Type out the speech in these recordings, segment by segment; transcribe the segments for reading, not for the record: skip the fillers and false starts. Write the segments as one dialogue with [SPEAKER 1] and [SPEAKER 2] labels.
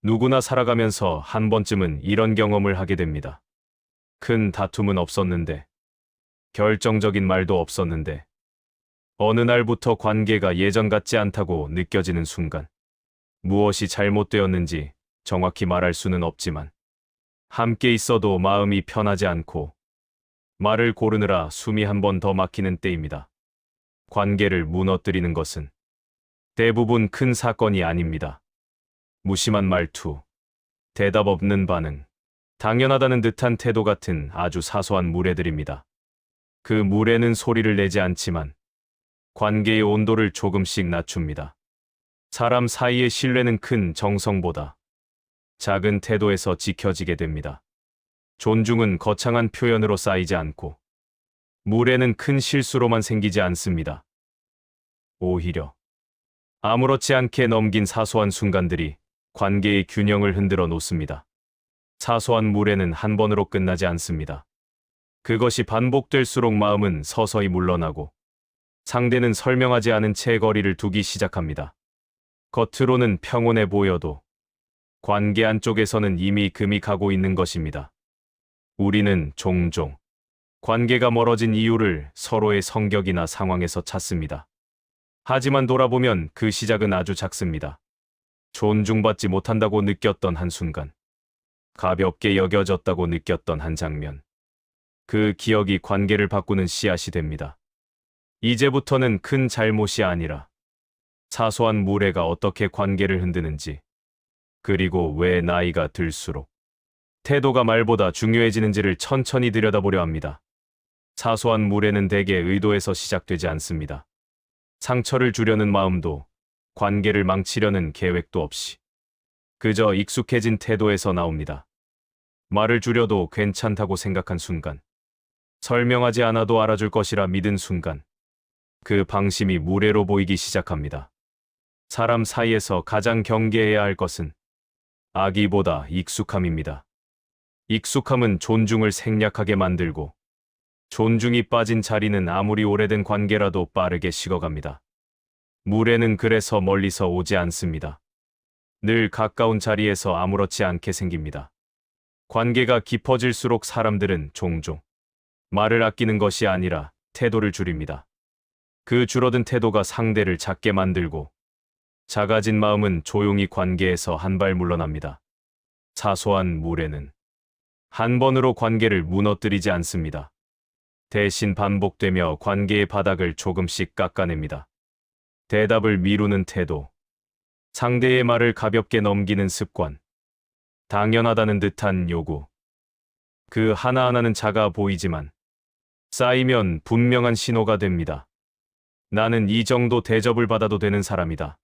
[SPEAKER 1] 누구나 살아가면서 한 번쯤은 이런 경험을 하게 됩니다. 큰 다툼은 없었는데, 결정적인 말도 없었는데, 어느 날부터 관계가 예전 같지 않다고 느껴지는 순간, 무엇이 잘못되었는지 정확히 말할 수는 없지만, 함께 있어도 마음이 편하지 않고, 말을 고르느라 숨이 한 번 더 막히는 때입니다. 관계를 무너뜨리는 것은 대부분 큰 사건이 아닙니다. 무심한 말투, 대답 없는 반응, 당연하다는 듯한 태도 같은 아주 사소한 무례들입니다. 그 무례는 소리를 내지 않지만 관계의 온도를 조금씩 낮춥니다. 사람 사이의 신뢰는 큰 정성보다 작은 태도에서 지켜지게 됩니다. 존중은 거창한 표현으로 쌓이지 않고 무례는 큰 실수로만 생기지 않습니다. 오히려 아무렇지 않게 넘긴 사소한 순간들이 관계의 균형을 흔들어 놓습니다. 사소한 무례는 한 번으로 끝나지 않습니다. 그것이 반복될수록 마음은 서서히 물러나고 상대는 설명하지 않은 채 거리를 두기 시작합니다. 겉으로는 평온해 보여도 관계 안쪽에서는 이미 금이 가고 있는 것입니다. 우리는 종종 관계가 멀어진 이유를 서로의 성격이나 상황에서 찾습니다. 하지만 돌아보면 그 시작은 아주 작습니다. 존중받지 못한다고 느꼈던 한순간, 가볍게 여겨졌다고 느꼈던 한 장면, 그 기억이 관계를 바꾸는 씨앗이 됩니다. 이제부터는 큰 잘못이 아니라 사소한 무례가 어떻게 관계를 흔드는지, 그리고 왜 나이가 들수록 태도가 말보다 중요해지는지를 천천히 들여다보려 합니다. 사소한 무례는 대개 의도에서 시작되지 않습니다. 상처를 주려는 마음도 관계를 망치려는 계획도 없이 그저 익숙해진 태도에서 나옵니다. 말을 줄여도 괜찮다고 생각한 순간, 설명하지 않아도 알아줄 것이라 믿은 순간, 그 방심이 무례로 보이기 시작합니다. 사람 사이에서 가장 경계해야 할 것은 악의보다 익숙함입니다. 익숙함은 존중을 생략하게 만들고, 존중이 빠진 자리는 아무리 오래된 관계라도 빠르게 식어갑니다. 무례는 그래서 멀리서 오지 않습니다. 늘 가까운 자리에서 아무렇지 않게 생깁니다. 관계가 깊어질수록 사람들은 종종 말을 아끼는 것이 아니라 태도를 줄입니다. 그 줄어든 태도가 상대를 작게 만들고 작아진 마음은 조용히 관계에서 한 발 물러납니다. 사소한 무례는 한 번으로 관계를 무너뜨리지 않습니다. 대신 반복되며 관계의 바닥을 조금씩 깎아냅니다. 대답을 미루는 태도, 상대의 말을 가볍게 넘기는 습관, 당연하다는 듯한 요구. 그 하나하나는 작아 보이지만 쌓이면 분명한 신호가 됩니다. 나는 이 정도 대접을 받아도 되는 사람이다.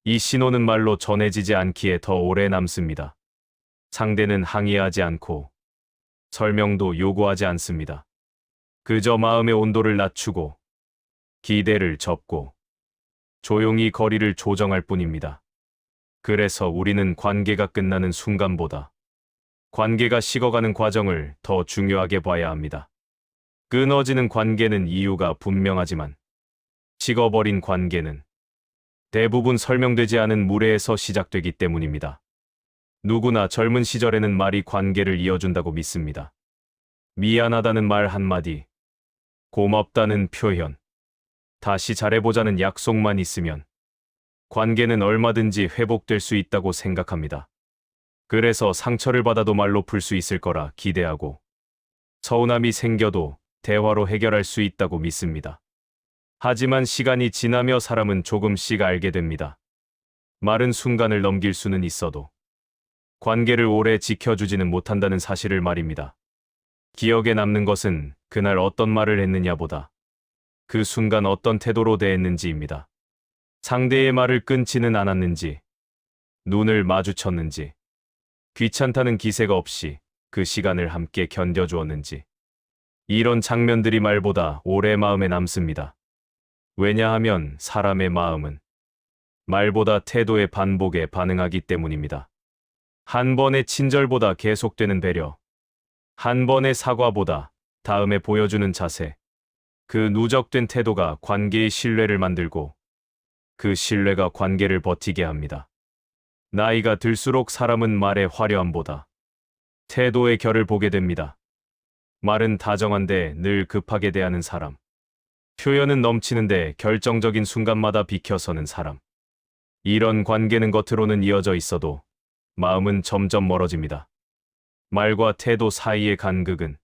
[SPEAKER 1] 이 신호는 말로 전해지지 않기에 더 오래 남습니다. 상대는 항의하지 않고 설명도 요구하지 않습니다. 그저 마음의 온도를 낮추고 기대를 접고 조용히 거리를 조정할 뿐입니다. 그래서 우리는 관계가 끝나는 순간보다 관계가 식어가는 과정을 더 중요하게 봐야 합니다. 끊어지는 관계는 이유가 분명하지만 식어버린 관계는 대부분 설명되지 않은 무례에서 시작되기 때문입니다. 누구나 젊은 시절에는 말이 관계를 이어준다고 믿습니다. 미안하다는 말 한마디, 고맙다는 표현, 다시 잘해보자는 약속만 있으면 관계는 얼마든지 회복될 수 있다고 생각합니다. 그래서 상처를 받아도 말로 풀 수 있을 거라 기대하고 서운함이 생겨도 대화로 해결할 수 있다고 믿습니다. 하지만 시간이 지나며 사람은 조금씩 알게 됩니다. 말은 순간을 넘길 수는 있어도 관계를 오래 지켜주지는 못한다는 사실을 말입니다. 기억에 남는 것은 그날 어떤 말을 했느냐보다 그 순간 어떤 태도로 대했는지입니다. 상대의 말을 끊지는 않았는지, 눈을 마주쳤는지, 귀찮다는 기세가 없이 그 시간을 함께 견뎌주었는지, 이런 장면들이 말보다 오래 마음에 남습니다. 왜냐하면 사람의 마음은 말보다 태도의 반복에 반응하기 때문입니다. 한 번의 친절보다 계속되는 배려, 한 번의 사과보다 다음에 보여주는 자세, 그 누적된 태도가 관계의 신뢰를 만들고 그 신뢰가 관계를 버티게 합니다. 나이가 들수록 사람은 말의 화려함보다 태도의 결을 보게 됩니다. 말은 다정한데 늘 급하게 대하는 사람. 표현은 넘치는데 결정적인 순간마다 비켜서는 사람. 이런 관계는 겉으로는 이어져 있어도 마음은 점점 멀어집니다. 말과 태도 사이의 간극은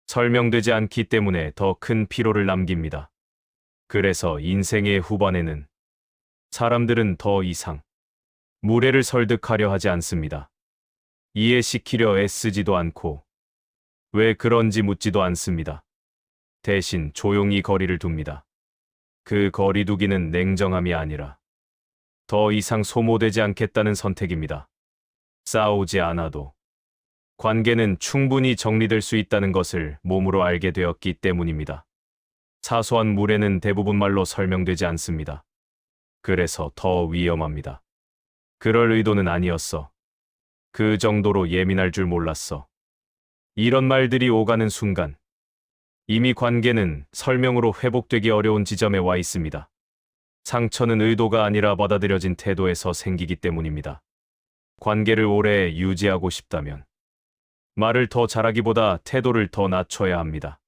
[SPEAKER 1] 설명되지 않기 때문에 더 큰 피로를 남깁니다. 그래서 인생의 후반에는 사람들은 더 이상 무례를 설득하려 하지 않습니다. 이해시키려 애쓰지도 않고 왜 그런지 묻지도 않습니다. 대신 조용히 거리를 둡니다. 그 거리두기는 냉정함이 아니라 더 이상 소모되지 않겠다는 선택입니다. 싸우지 않아도 관계는 충분히 정리될 수 있다는 것을 몸으로 알게 되었기 때문입니다. 사소한 무례는 대부분 말로 설명되지 않습니다. 그래서 더 위험합니다. 그럴 의도는 아니었어. 그 정도로 예민할 줄 몰랐어. 이런 말들이 오가는 순간 이미 관계는 설명으로 회복되기 어려운 지점에 와 있습니다. 상처는 의도가 아니라 받아들여진 태도에서 생기기 때문입니다. 관계를 오래 유지하고 싶다면 말을 더 잘하기보다 태도를 더 낮춰야 합니다.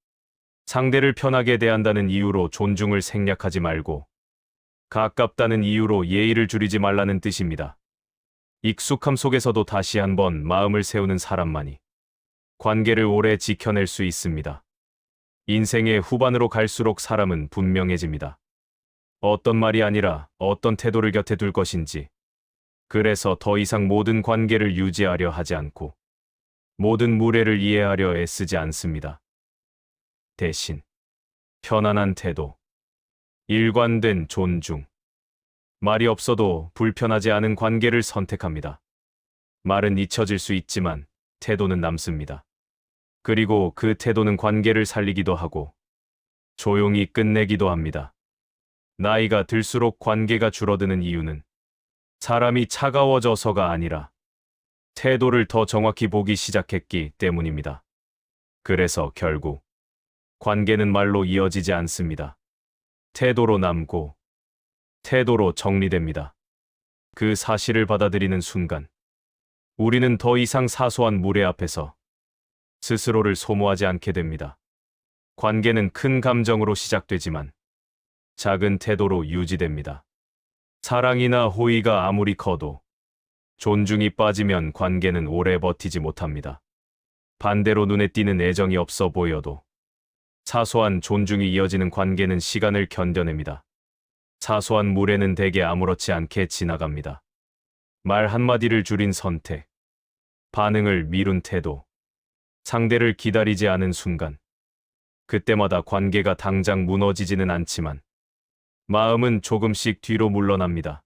[SPEAKER 1] 상대를 편하게 대한다는 이유로 존중을 생략하지 말고 가깝다는 이유로 예의를 줄이지 말라는 뜻입니다. 익숙함 속에서도 다시 한번 마음을 세우는 사람만이 관계를 오래 지켜낼 수 있습니다. 인생의 후반으로 갈수록 사람은 분명해집니다. 어떤 말이 아니라 어떤 태도를 곁에 둘 것인지. 그래서 더 이상 모든 관계를 유지하려 하지 않고 모든 무례를 이해하려 애쓰지 않습니다. 대신 편안한 태도, 일관된 존중, 말이 없어도 불편하지 않은 관계를 선택합니다. 말은 잊혀질 수 있지만 태도는 남습니다. 그리고 그 태도는 관계를 살리기도 하고 조용히 끝내기도 합니다. 나이가 들수록 관계가 줄어드는 이유는 사람이 차가워져서가 아니라 태도를 더 정확히 보기 시작했기 때문입니다. 그래서 결국 관계는 말로 이어지지 않습니다. 태도로 남고 태도로 정리됩니다. 그 사실을 받아들이는 순간 우리는 더 이상 사소한 무례 앞에서 스스로를 소모하지 않게 됩니다. 관계는 큰 감정으로 시작되지만 작은 태도로 유지됩니다. 사랑이나 호의가 아무리 커도 존중이 빠지면 관계는 오래 버티지 못합니다. 반대로 눈에 띄는 애정이 없어 보여도 사소한 존중이 이어지는 관계는 시간을 견뎌냅니다. 사소한 무례는 대개 아무렇지 않게 지나갑니다. 말 한마디를 줄인 선택, 반응을 미룬 태도, 상대를 기다리지 않은 순간, 그때마다 관계가 당장 무너지지는 않지만 마음은 조금씩 뒤로 물러납니다.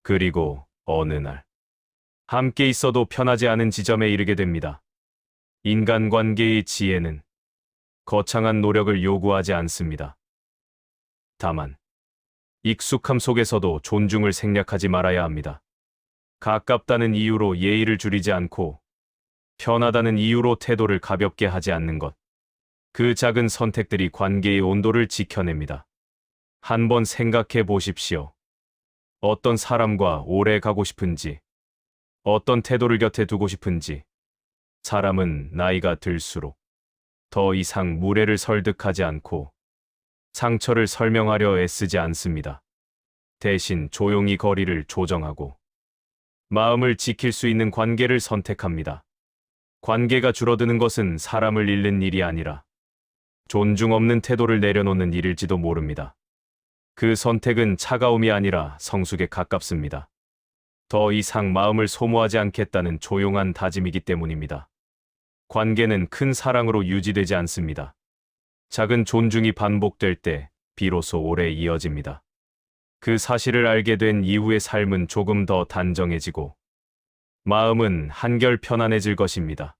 [SPEAKER 1] 그리고 어느 날 함께 있어도 편하지 않은 지점에 이르게 됩니다. 인간관계의 지혜는 거창한 노력을 요구하지 않습니다. 다만 익숙함 속에서도 존중을 생략하지 말아야 합니다. 가깝다는 이유로 예의를 줄이지 않고 편하다는 이유로 태도를 가볍게 하지 않는 것. 그 작은 선택들이 관계의 온도를 지켜냅니다. 한번 생각해 보십시오. 어떤 사람과 오래 가고 싶은지, 어떤 태도를 곁에 두고 싶은지. 사람은 나이가 들수록 더 이상 무례를 설득하지 않고 상처를 설명하려 애쓰지 않습니다. 대신 조용히 거리를 조정하고 마음을 지킬 수 있는 관계를 선택합니다. 관계가 줄어드는 것은 사람을 잃는 일이 아니라 존중 없는 태도를 내려놓는 일일지도 모릅니다. 그 선택은 차가움이 아니라 성숙에 가깝습니다. 더 이상 마음을 소모하지 않겠다는 조용한 다짐이기 때문입니다. 관계는 큰 사랑으로 유지되지 않습니다. 작은 존중이 반복될 때 비로소 오래 이어집니다. 그 사실을 알게 된 이후의 삶은 조금 더 단정해지고 마음은 한결 편안해질 것입니다.